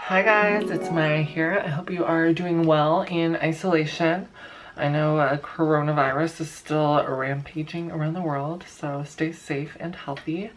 Hi guys, it's Maya here. I hope you are doing well in isolation. I know coronavirus is still rampaging around the world, so stay safe and healthy.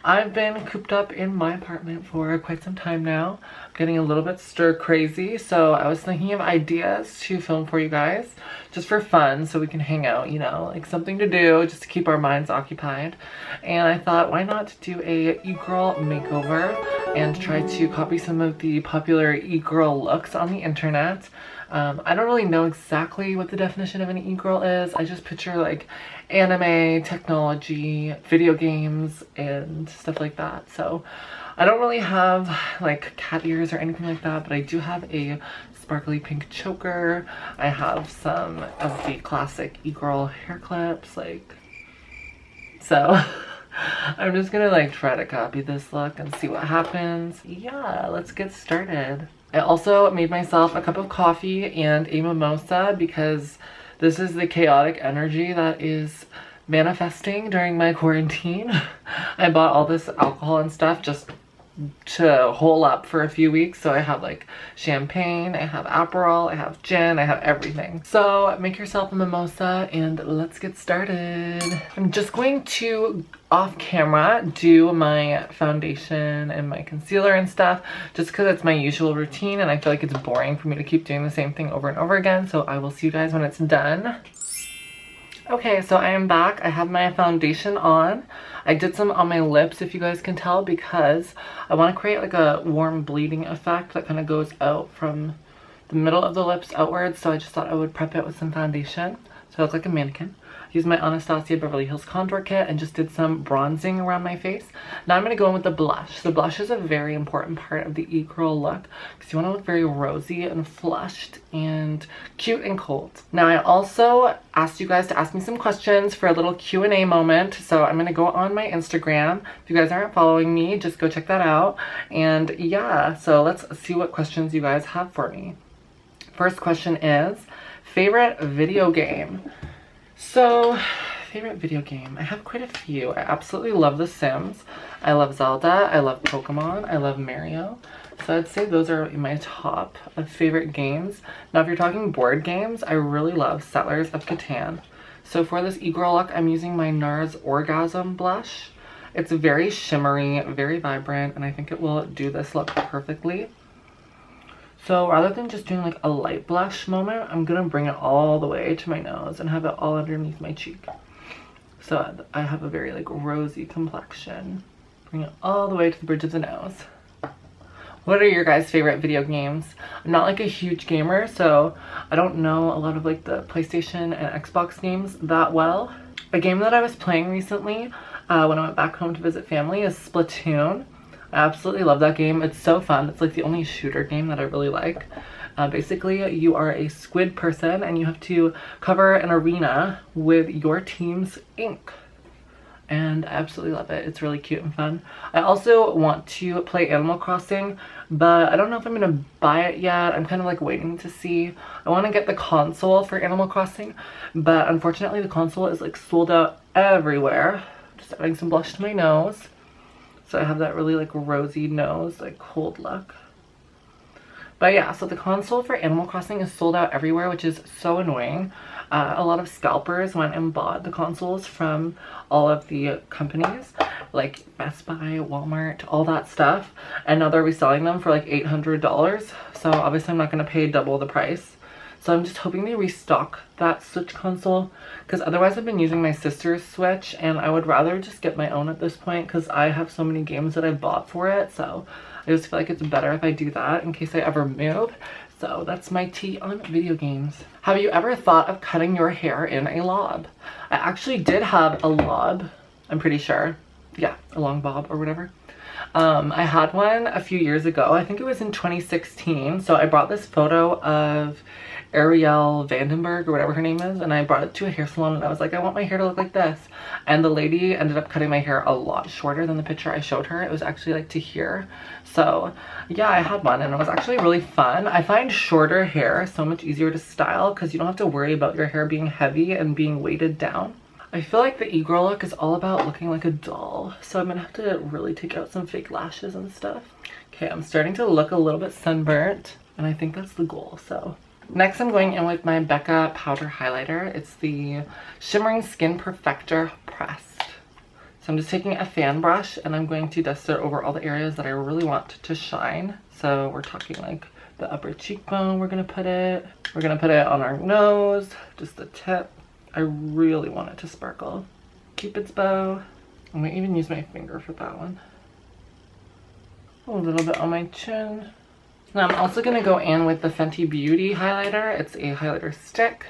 I've been cooped up in my apartment for quite some time now. I'm getting a little bit stir crazy, so I was thinking of ideas to film for you guys, just for fun, so we can hang out, you know, like something to do, just to keep our minds occupied. And I thought, why not do a e-girl makeover and try to copy some of the popular e-girl looks on the internet. I don't really know exactly what the definition of an e-girl is. I just picture like anime, technology, video games, and stuff like that. So I don't really have like cat ears or anything like that, but I do have a sparkly pink choker. I have some of the classic e-girl hair clips, like so. I'm just gonna like try to copy this look and see what happens. Yeah, let's get started. I also made myself a cup of coffee and a mimosa because this is the chaotic energy that is manifesting during my quarantine. I bought all this alcohol and stuff just to hole up for a few weeks. So I have like champagne, I have Aperol, I have gin, I have everything. So make yourself a mimosa and let's get started. I'm just going to off camera do my foundation and my concealer and stuff just because it's my usual routine and I feel like it's boring for me to keep doing the same thing over and over again. So I will see you guys when it's done. Okay, so I am back. I have my foundation on. I did some on my lips, if you guys can tell, because I want to create like a warm bleeding effect that kind of goes out from the middle of the lips outwards. So I just thought I would prep it with some foundation so I look like a mannequin. Used my Anastasia Beverly Hills contour kit and just did some bronzing around my face. Now I'm going to go in with the blush. The blush is a very important part of the e-girl look because you want to look very rosy and flushed and cute and cold. Now I also asked you guys to ask me some questions for a little Q&A moment. So I'm going to go on my Instagram. If you guys aren't following me, just go check that out. And yeah, so let's see what questions you guys have for me. First question is, favorite video game? So, favorite video game. I have quite a few. I absolutely love The Sims. I love Zelda. I love Pokemon. I love Mario. So I'd say those are my top of favorite games. Now, if you're talking board games, I really love Settlers of Catan. So for this e-girl look, I'm using my NARS Orgasm blush. It's very shimmery, very vibrant, and I think it will do this look perfectly. So rather than just doing like a light blush moment, I'm gonna bring it all the way to my nose and have it all underneath my cheek. So I have a very like rosy complexion. Bring it all the way to the bridge of the nose. What are your guys' favorite video games? I'm not like a huge gamer, so I don't know a lot of like the PlayStation and Xbox games that well. A game that I was playing recently when I went back home to visit family is Splatoon. I absolutely love that game. It's so fun. It's like the only shooter game that I really like. Basically, you are a squid person and you have to cover an arena with your team's ink. And I absolutely love it. It's really cute and fun. I also want to play Animal Crossing, but I don't know if I'm going to buy it yet. I'm kind of like waiting to see. I want to get the console for Animal Crossing, but unfortunately the console is like sold out everywhere. Just adding some blush to my nose. So I have that really like rosy nose, like cold look. But yeah, so the console for Animal Crossing is sold out everywhere, which is so annoying. A lot of scalpers went and bought the consoles from all of the companies, like Best Buy, Walmart, all that stuff. And now they're reselling them for like $800. So obviously I'm not going to pay double the price. So I'm just hoping they restock that Switch console because otherwise I've been using my sister's Switch and I would rather just get my own at this point because I have so many games that I've bought for it. So I just feel like it's better if I do that in case I ever move. So that's my tea on video games. Have you ever thought of cutting your hair in a lob? I actually did have a lob, I'm pretty sure. Yeah, a long bob or whatever. I had one a few years ago. I think it was in 2016. So I brought this photo of Ariel Vandenberg or whatever her name is, and I brought it to a hair salon and I was like, I want my hair to look like this. And the lady ended up cutting my hair a lot shorter than the picture I showed her. It was actually like to here. So yeah, I had one and it was actually really fun. I find shorter hair so much easier to style because you don't have to worry about your hair being heavy and being weighted down. I feel like the e-girl look is all about looking like a doll, so I'm gonna have to really take out some fake lashes and stuff. Okay, I'm starting to look a little bit sunburnt, and I think that's the goal, so. Next, I'm going in with my Becca powder highlighter. It's the Shimmering Skin Perfector Pressed. So I'm just taking a fan brush, and I'm going to dust it over all the areas that I really want to shine. So we're talking like the upper cheekbone, we're gonna put it. We're gonna put it on our nose, just the tip. I really want it to sparkle. Cupid's bow. I'm gonna even use my finger for that one. A little bit on my chin. Now I'm also gonna go in with the Fenty Beauty highlighter. It's a highlighter stick.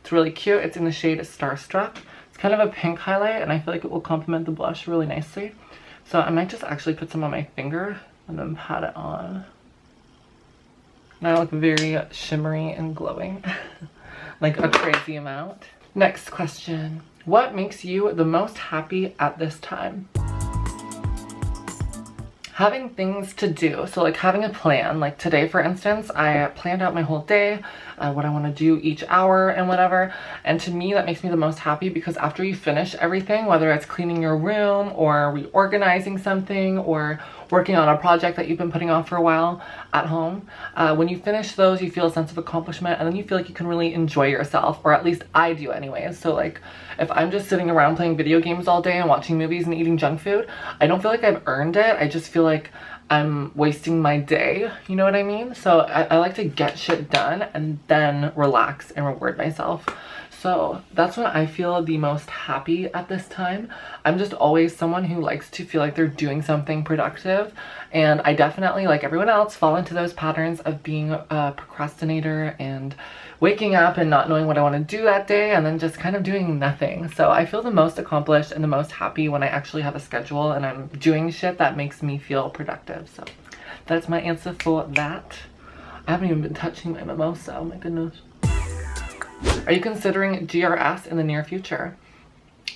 It's really cute. It's in the shade Starstruck. It's kind of a pink highlight, and I feel like it will complement the blush really nicely. So I might just actually put some on my finger and then pat it on. And I look very shimmery and glowing, like a crazy amount. Next question. What makes you the most happy at this time? Having things to do, so like having a plan. Like today, for instance, I planned out my whole day, what I want to do each hour and whatever, and to me that makes me the most happy, because after you finish everything, whether it's cleaning your room or reorganizing something or working on a project that you've been putting off for a while at home, when you finish those, you feel a sense of accomplishment, and then you feel like you can really enjoy yourself, or at least I do anyways. So like if I'm just sitting around playing video games all day and watching movies and eating junk food, I don't feel like I've earned it. I just feel like I'm wasting my day, you know what I mean? So I like to get shit done and then relax and reward myself. So that's when I feel the most happy at this time. I'm just always someone who likes to feel like they're doing something productive, and I definitely, like everyone else, fall into those patterns of being a procrastinator and waking up and not knowing what I want to do that day and then just kind of doing nothing. So I feel the most accomplished and the most happy when I actually have a schedule and I'm doing shit that makes me feel productive. So that's my answer for that. I haven't even been touching my mimosa, oh my goodness. Are you considering GRS in the near future?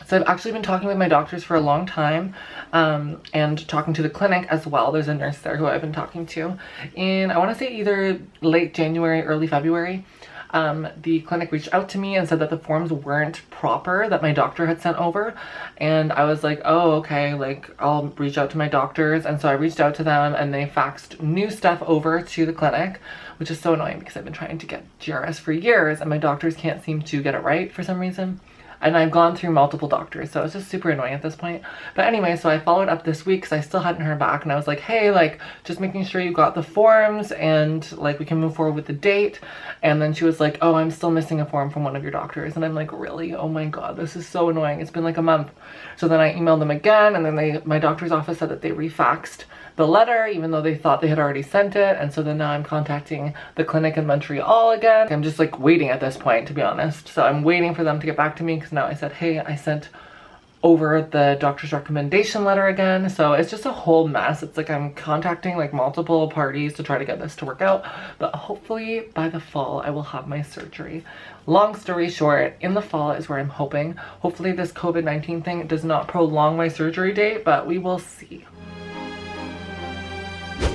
So I've actually been talking with my doctors for a long time, and talking to the clinic as well. There's a nurse there who I've been talking to. And I want to say either late January, early February. The clinic reached out to me and said that the forms weren't proper that my doctor had sent over, and I was like, oh okay, like I'll reach out to my doctors. And so I reached out to them and they faxed new stuff over to the clinic, which is so annoying because I've been trying to get GRS for years and my doctors can't seem to get it right for some reason. And I've gone through multiple doctors, so it's just super annoying at this point. But anyway, so I followed up this week because I still hadn't heard back, and I was like, hey, like, just making sure you got the forms and like we can move forward with the date. And then she was like, oh, I'm still missing a form from one of your doctors. And I'm like, really? Oh my god, this is so annoying. It's been like a month. So then I emailed them again, and then my doctor's office said that they refaxed the letter even though they thought they had already sent it. And so then now I'm contacting the clinic in Montreal again. I'm just like waiting at this point, to be honest. So I'm waiting for them to get back to me, because now I said, hey, I sent over the doctor's recommendation letter again. So it's just a whole mess. It's like I'm contacting like multiple parties to try to get this to work out, but hopefully by the fall I will have my surgery. Long story short, in the fall is where I'm hoping. Hopefully this COVID-19 thing does not prolong my surgery date, but we will see.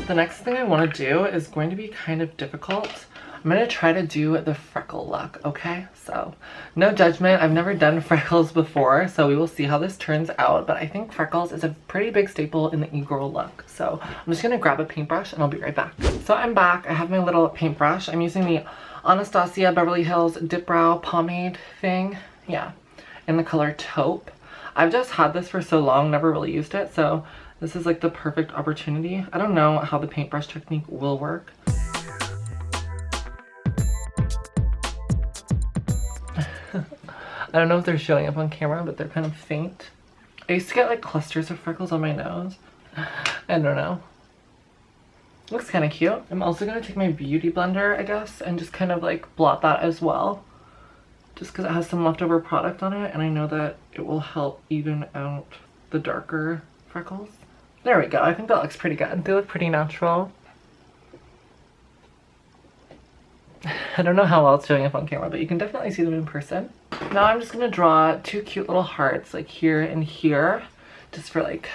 The next thing I want to do is going to be kind of difficult. I'm going to try to do the freckle look, okay? So, no judgment. I've never done freckles before, so we will see how this turns out. But I think freckles is a pretty big staple in the e-girl look. So, I'm just going to grab a paintbrush and I'll be right back. So, I'm back. I have my little paintbrush. I'm using the Anastasia Beverly Hills Dip Brow Pomade thing. Yeah, in the color Taupe. I've just had this for so long, never really used it, so this is like the perfect opportunity. I don't know how the paintbrush technique will work. I don't know if they're showing up on camera, but they're kind of faint. I used to get like clusters of freckles on my nose. I don't know. Looks kind of cute. I'm also going to take my beauty blender, I guess, and just kind of like blot that as well. Just because it has some leftover product on it, and I know that it will help even out the darker freckles. There we go. I think that looks pretty good. They look pretty natural. I don't know how well it's showing up on camera, but you can definitely see them in person. Now I'm just going to draw two cute little hearts, like here and here, just for like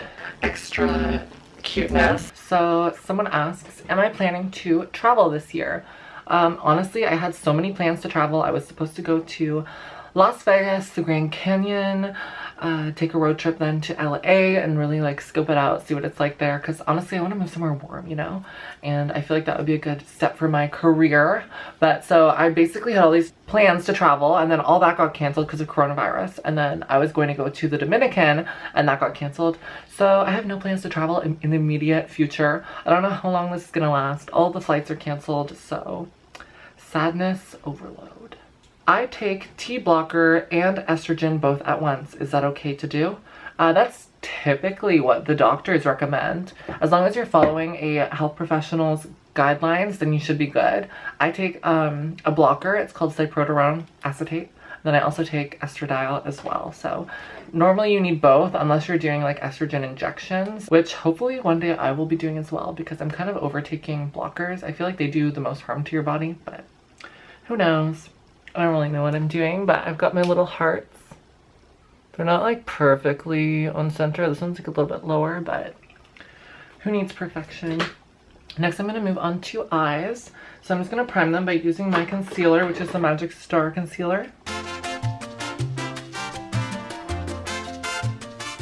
extra cuteness. So someone asks, am I planning to travel this year? Honestly, I had so many plans to travel. I was supposed to go to Las Vegas, the Grand Canyon, take a road trip then to LA and really like scope it out, see what it's like there, because honestly I want to move somewhere warm, you know, and I feel like that would be a good step for my career. But so I basically had all these plans to travel, and then all that got canceled because of coronavirus, and then I was going to go to the Dominican and that got canceled. So I have no plans to travel in the immediate future. I don't know how long this is gonna last. All the flights are canceled, so sadness overload. I take T blocker and estrogen both at once. Is that okay to do? That's typically what the doctors recommend. As long as you're following a health professional's guidelines, then you should be good. I take a blocker. It's called cyproterone acetate. Then I also take estradiol as well. So normally you need both unless you're doing like estrogen injections, which hopefully one day I will be doing as well, because I'm kind of overtaking blockers. I feel like they do the most harm to your body, but who knows? I don't really know what I'm doing, but I've got my little hearts. They're not like perfectly on center. This one's like a little bit lower, but who needs perfection? Next, I'm going to move on to eyes. So I'm just going to prime them by using my concealer, which is the Magic Star concealer.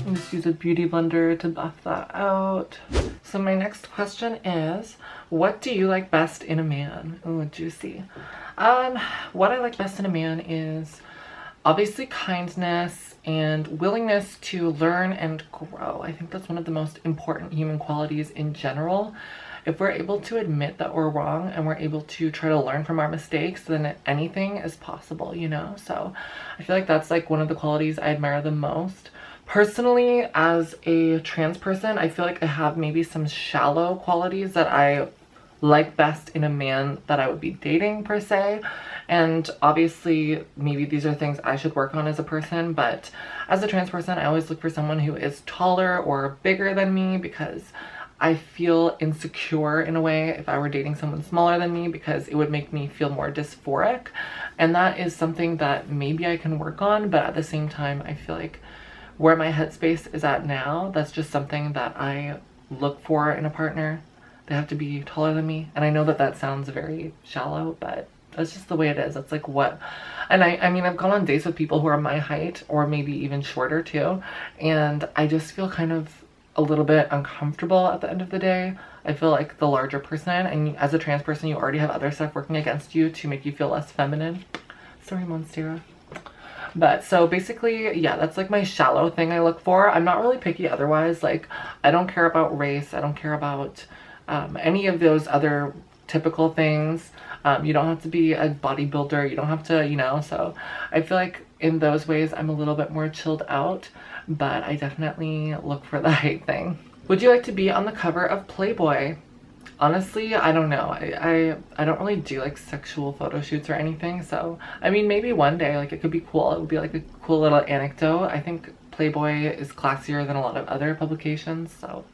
And just use a beauty blender to buff that out. So my next question is, what do you like best in a man? Oh, juicy. What I like best in a man is obviously kindness and willingness to learn and grow. I think that's one of the most important human qualities in general. If we're able to admit that we're wrong and we're able to try to learn from our mistakes, then anything is possible, you know? So I feel like that's like one of the qualities I admire the most. Personally, as a trans person, I feel like I have maybe some shallow qualities that I like best in a man that I would be dating per se. And obviously maybe these are things I should work on as a person, but as a trans person I always look for someone who is taller or bigger than me, because I feel insecure in a way if I were dating someone smaller than me, because it would make me feel more dysphoric, and that is something that maybe I can work on. But at the same time, I feel like where my headspace is at now, that's just something that I look for in a partner. They have to be taller than me. And I know that that sounds very shallow, but that's just the way it is. That's like what, and I mean, I've gone on dates with people who are my height or maybe even shorter too. And I just feel kind of a little bit uncomfortable at the end of the day. I feel like the larger person, and as a trans person, you already have other stuff working against you to make you feel less feminine. Sorry, Monstera. But so basically, yeah, that's like my shallow thing I look for. I'm not really picky otherwise. Like, I don't care about race. I don't care about any of those other typical things. You don't have to be a bodybuilder. You don't have to, you know, so I feel like in those ways I'm a little bit more chilled out, but I definitely look for the height thing. Would you like to be on the cover of Playboy? Honestly, I don't know. I don't really do like sexual photo shoots or anything, so I mean, maybe one day, like, it could be cool. It would be like a cool little anecdote. I think Playboy is classier than a lot of other publications, so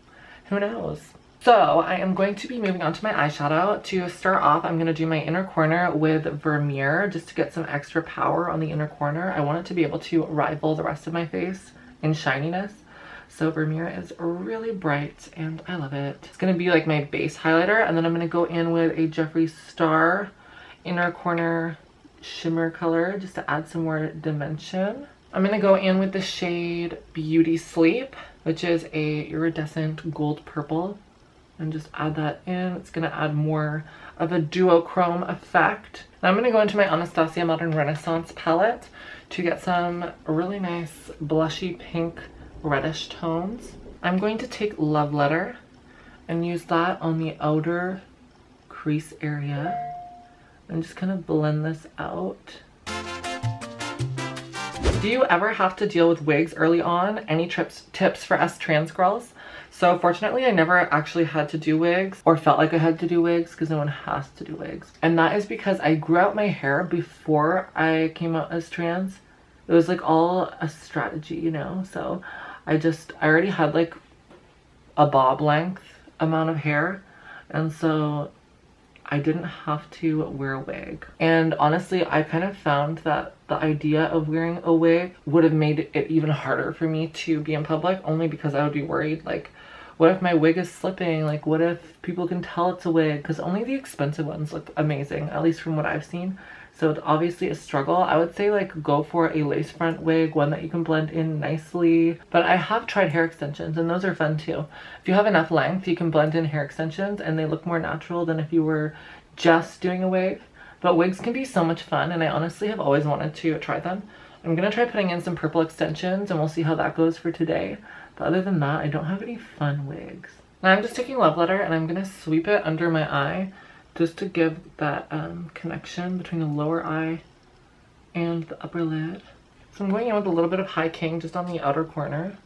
who knows? So I am going to be moving on to my eyeshadow. To start off, I'm going to do my inner corner with Vermeer just to get some extra power on the inner corner. I want it to be able to rival the rest of my face in shininess. So Vermeer is really bright and I love it. It's going to be like my base highlighter, and then I'm going to go in with a Jeffree Star inner corner shimmer color just to add some more dimension. I'm going to go in with the shade Beauty Sleep, which is a iridescent gold purple, and just add that in. It's going to add more of a duochrome effect. Now I'm going to go into my Anastasia Modern Renaissance palette to get some really nice blushy pink reddish tones. I'm going to take Love Letter and use that on the outer crease area and just kind of blend this out. Do you ever have to deal with wigs early on? Any tips for us trans girls? So fortunately, I never actually had to do wigs or felt like I had to do wigs, because no one has to do wigs. And that is because I grew out my hair before I came out as trans. It was like all a strategy, you know? So I already had like a bob length amount of hair, and so I didn't have to wear a wig. And honestly, I kind of found that the idea of wearing a wig would have made it even harder for me to be in public, only because I would be worried, like, What if my wig is slipping? Like, what if people can tell it's a wig? Because only the expensive ones look amazing, at least from what I've seen. So it's obviously a struggle. I would say like go for a lace front wig, one that you can blend in nicely. But I have tried hair extensions and those are fun too. If you have enough length, you can blend in hair extensions and they look more natural than if you were just doing a wig. But wigs can be so much fun and I honestly have always wanted to try them. I'm gonna try putting in some purple extensions and we'll see how that goes for today. But other than that, I don't have any fun wigs. Now I'm just taking Love Letter and I'm gonna sweep it under my eye just to give that connection between the lower eye and the upper lid. So I'm going in with a little bit of High King just on the outer corner,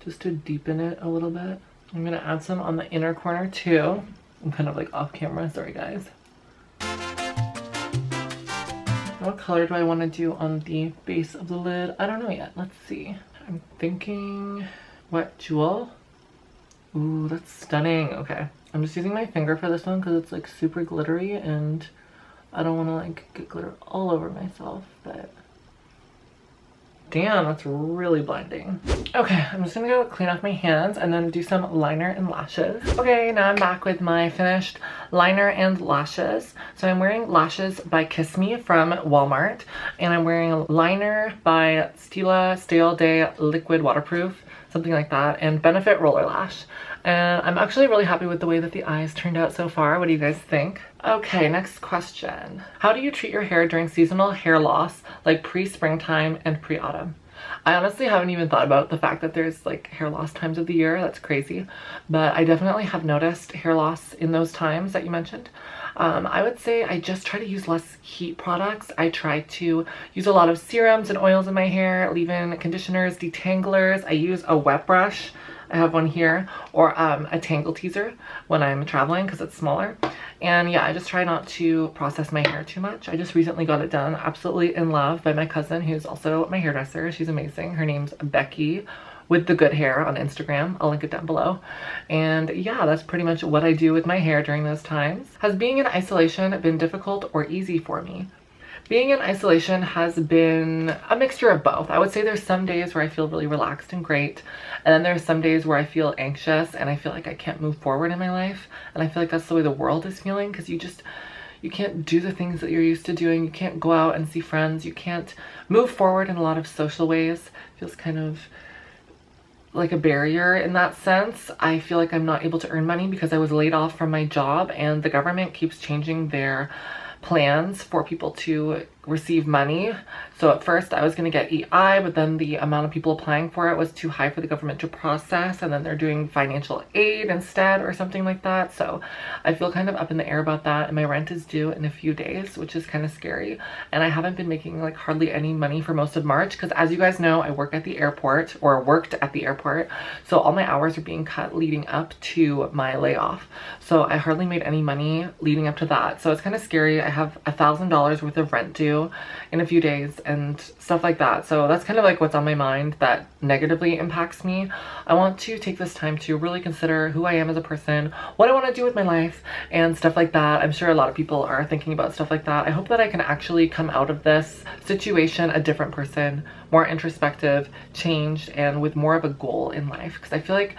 just to deepen it a little bit. I'm gonna add some on the inner corner too. I'm kind of like off camera, sorry guys. What color do I want to do on the base of the lid? I don't know yet, let's see. I'm thinking Wet Jewel. Ooh, that's stunning. Okay, I'm just using my finger for this one because it's like super glittery and I don't want to like get glitter all over myself, but damn, that's really blinding. Okay, I'm just gonna go clean off my hands and then do some liner and lashes. Okay, now I'm back with my finished liner and lashes. So I'm wearing lashes by Kiss Me from Walmart and I'm wearing a liner by Stila Stay Day Liquid Waterproof, something like that, and Benefit Roller Lash. And I'm actually really happy with the way that the eyes turned out so far. What do you guys think? Okay, next question. How do you treat your hair during seasonal hair loss, like pre-springtime and pre-autumn? I honestly haven't even thought about the fact that there's like hair loss times of the year. That's crazy. But I definitely have noticed hair loss in those times that you mentioned. I would say I just try to use less heat products. I try to use a lot of serums and oils in my hair, leave-in conditioners, detanglers. I use a wet brush. I have one here, or a tangle teaser when I'm traveling because it's smaller. And yeah, I just try not to process my hair too much. I just recently got it done, absolutely in love, by my cousin who's also my hairdresser. She's amazing. Her name's Becky with the Good Hair on Instagram. I'll link it down below. And yeah, that's pretty much what I do with my hair during those times. Has being in isolation been difficult or easy for me? Being in isolation has been a mixture of both. I would say there's some days where I feel really relaxed and great, and then there's some days where I feel anxious and I feel like I can't move forward in my life, and I feel like that's the way the world is feeling because you can't do the things that you're used to doing. You can't go out and see friends. You can't move forward in a lot of social ways. It feels kind of like a barrier in that sense. I feel like I'm not able to earn money because I was laid off from my job and the government keeps changing their plans for people to receive money. So at first I was going to get EI, but then the amount of people applying for it was too high for the government to process, and then they're doing financial aid instead or something like that. So I feel kind of up in the air about that, and my rent is due in a few days, which is kind of scary. And I haven't been making like hardly any money for most of March because, as you guys know, I work at the airport, or worked at the airport, so all my hours are being cut leading up to my layoff. So I hardly made any money leading up to that. So it's kind of scary. I have $1,000 worth of rent due in a few days and stuff like that. So that's kind of like what's on my mind that negatively impacts me. I want to take this time to really consider who I am as a person, what I want to do with my life, and stuff like that. I'm sure a lot of people are thinking about stuff like that. I hope that I can actually come out of this situation a different person, more introspective, changed, and with more of a goal in life. Because I feel like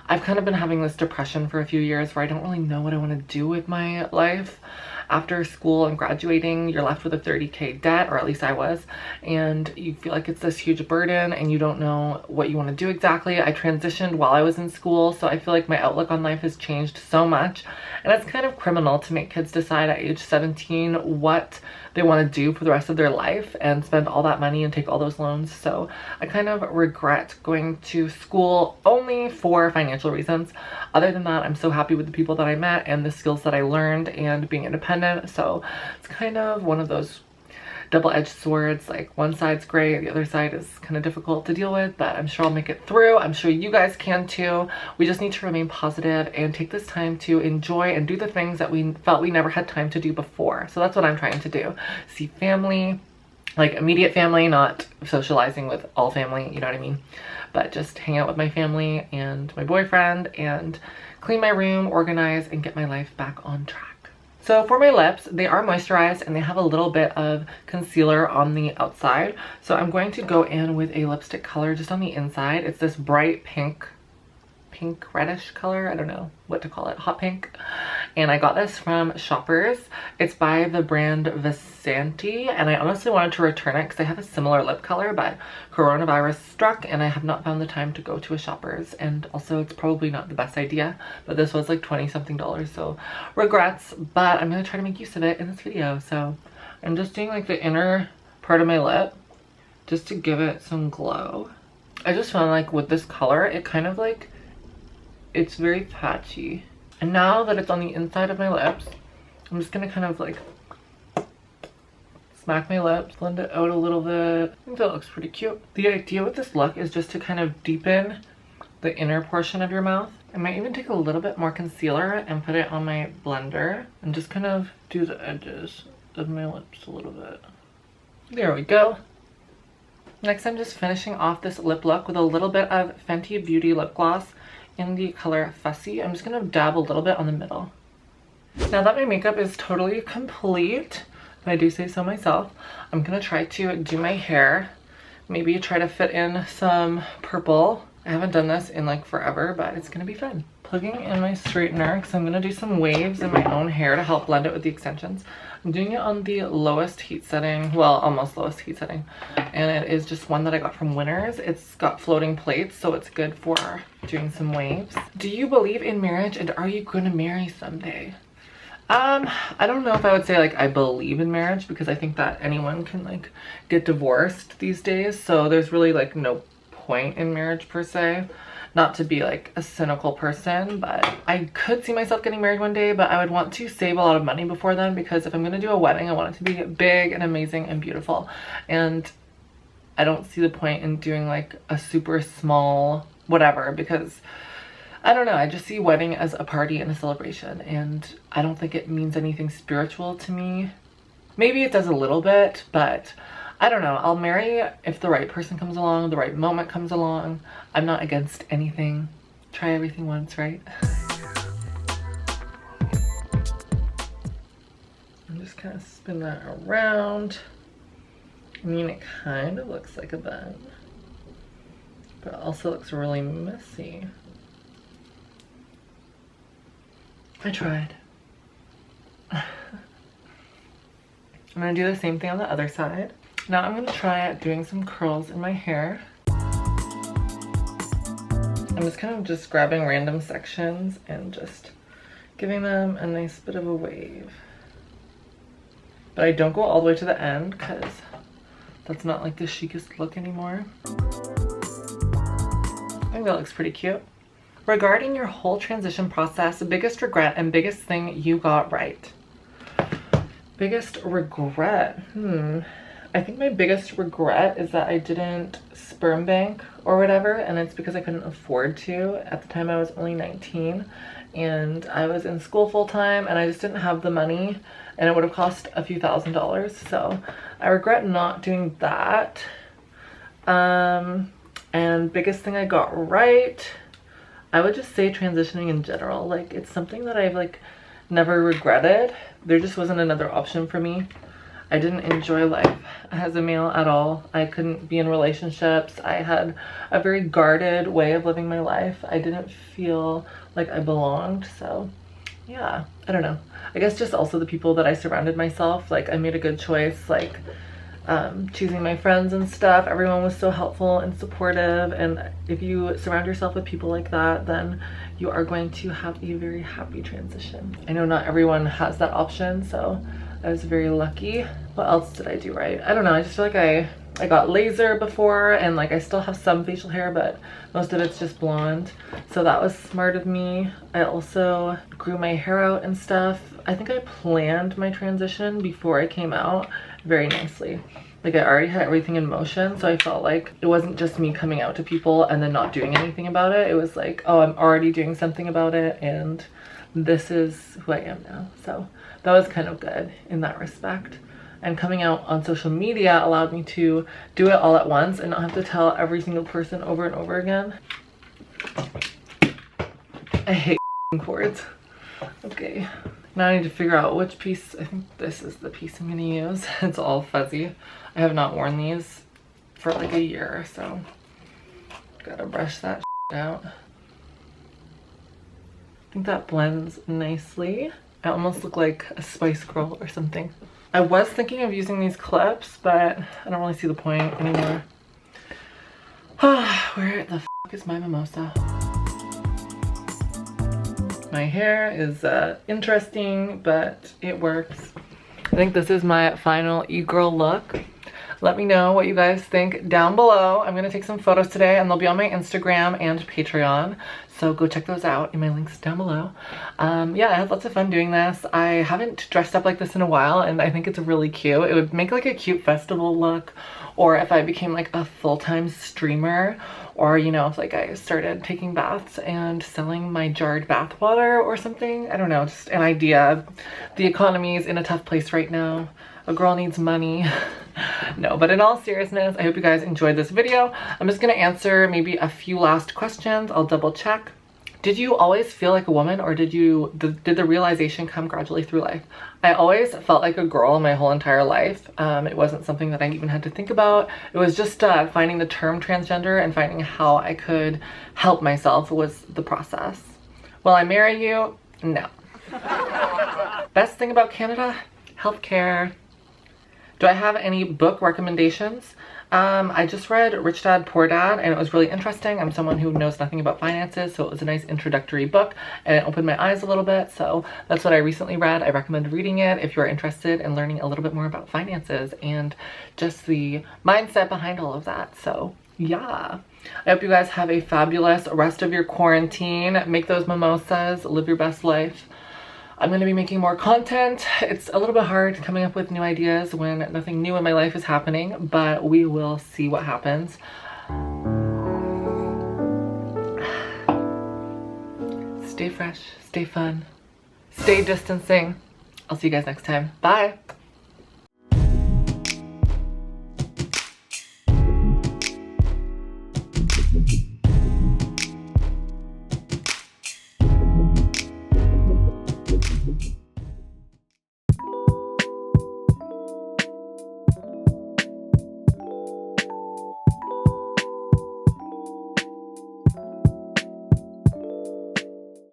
I've kind of been having this depression for a few years where I don't really know what I want to do with my life. After school and graduating, you're left with a 30K debt, or at least I was, and you feel like it's this huge burden and you don't know what you want to do exactly. I transitioned while I was in school, so I feel like my outlook on life has changed so much, and it's kind of criminal to make kids decide at age 17 what they want to do for the rest of their life and spend all that money and take all those loans. So I kind of regret going to school only for financial reasons. Other than that, I'm so happy with the people that I met and the skills that I learned and being independent. So it's kind of one of those double-edged swords. Like, one side's great, the other side is kind of difficult to deal with, but I'm sure I'll make it through. I'm sure you guys can too. We just need to remain positive and take this time to enjoy and do the things that we felt we never had time to do before. So that's what I'm trying to do. See family, like immediate family, not socializing with all family, you know what I mean? But just hang out with my family and my boyfriend and clean my room, organize, and get my life back on track. So for my lips, they are moisturized and they have a little bit of concealer on the outside. So I'm going to go in with a lipstick color just on the inside. It's this bright pink pink reddish color. I don't know what to call it, hot pink. And I got this from Shoppers. It's by the brand Visanti, and I honestly wanted to return it because I have a similar lip color, but coronavirus struck and I have not found the time to go to a Shoppers, and also it's probably not the best idea, but this was like 20 something dollars, so regrets, but I'm gonna try to make use of it in this video. So I'm just doing like the inner part of my lip just to give it some glow. I just found like with this color, it kind of like, it's very patchy. And now that it's on the inside of my lips, I'm just gonna kind of like smack my lips, blend it out a little bit. I think that looks pretty cute. The idea with this look is just to kind of deepen the inner portion of your mouth. I might even take a little bit more concealer and put it on my blender and just kind of do the edges of my lips a little bit. There we go. Next, I'm just finishing off this lip look with a little bit of Fenty Beauty lip gloss in the color Fussy. I'm just gonna dab a little bit on the middle. Now that my makeup is totally complete, if I do say so myself, I'm gonna try to do my hair. Maybe try to fit in some purple. I haven't done this in like forever, but it's gonna be fun. Plugging in my straightener because I'm gonna do some waves in my own hair to help blend it with the extensions. I'm doing it on the lowest heat setting, well, almost lowest heat setting, and it is just one that I got from Winners. It's got floating plates, so it's good for doing some waves. Do you believe in marriage, and are you going to marry someday? I don't know if I would say like I believe in marriage, because I think that anyone can like get divorced these days, so there's really like no point in marriage per se. Not to be like a cynical person, but I could see myself getting married one day, but I would want to save a lot of money before then, because if I'm gonna do a wedding, I want it to be big and amazing and beautiful. And I don't see the point in doing like a super small whatever, because I don't know, I just see wedding as a party and a celebration, and I don't think it means anything spiritual to me. Maybe it does a little bit, but I don't know. I'll marry if the right person comes along, the right moment comes along. I'm not against anything. Try everything once, right? I'm just kind of spin that around. I mean, it kind of looks like a bun, but it also looks really messy. I tried. I'm gonna do the same thing on the other side. Now I'm gonna try doing some curls in my hair. I'm just kind of just grabbing random sections and just giving them a nice bit of a wave. But I don't go all the way to the end because that's not like the chicest look anymore. I think that looks pretty cute. Regarding your whole transition process, the biggest regret and biggest thing you got right. Biggest regret? I think my biggest regret is that I didn't sperm bank or whatever, and it's because I couldn't afford to. At the time I was only 19 and I was in school full time, and I just didn't have the money, and it would have cost a few $1,000s, so I regret not doing that. And biggest thing I got right, I would just say transitioning in general. Like, it's something that I've like never regretted. There just wasn't another option for me. I didn't enjoy life as a male at all. I couldn't be in relationships. I had a very guarded way of living my life. I didn't feel like I belonged. So yeah, I don't know. I guess just also the people that I surrounded myself, like I made a good choice, like choosing my friends and stuff. Everyone was so helpful and supportive, and if you surround yourself with people like that, then you are going to have a very happy transition. I know not everyone has that option, so I was very lucky. What else did I do right? I don't know. I just feel like I got laser before, and like I still have some facial hair, but most of it's just blonde. So that was smart of me. I also grew my hair out and stuff. I think I planned my transition before I came out very nicely. Like I already had everything in motion, so I felt like it wasn't just me coming out to people and then not doing anything about it. It was like, oh, I'm already doing something about it, and this is who I am now. So that was kind of good in that respect. And coming out on social media allowed me to do it all at once and not have to tell every single person over and over again. I hate cords. Okay, now I need to figure out which piece. I think this is the piece I'm gonna use. It's all fuzzy. I have not worn these for like a year, so gotta brush that out. think that blends nicely. I almost look like a Spice Girl or something. I was thinking of using these clips, but I don't really see the point anymore. Where the f is my mimosa? My hair is interesting, but it works. I think this is my final e-girl look. Let me know what you guys think down below. I'm gonna take some photos today and they'll be on my Instagram and Patreon. So go check those out in my links down below. Yeah, I had lots of fun doing this. I haven't dressed up like this in a while and I think it's really cute. It would make like a cute festival look, or if I became like a full-time streamer, or you know, if like I started taking baths and selling my jarred bath water or something. I don't know, just an idea. The economy is in a tough place right now. A girl needs money. No, but in all seriousness, I hope you guys enjoyed this video. I'm just gonna answer maybe a few last questions. I'll double check. Did you always feel like a woman, or did the realization come gradually through life? I always felt like a girl my whole entire life. It wasn't something that I even had to think about. It was just finding the term transgender and finding how I could help myself was the process. Will I marry you? No. Best thing about Canada? Healthcare. Do I have any book recommendations? I just read Rich Dad, Poor Dad, and it was really interesting. I'm someone who knows nothing about finances, so it was a nice introductory book, and it opened my eyes a little bit, so that's what I recently read. I recommend reading it if you're interested in learning a little bit more about finances and just the mindset behind all of that. So yeah, I hope you guys have a fabulous rest of your quarantine. Make those mimosas, live your best life. I'm going to be making more content. It's a little bit hard coming up with new ideas when nothing new in my life is happening, but we will see what happens. Stay fresh, stay fun, stay distancing. I'll see you guys next time. Bye.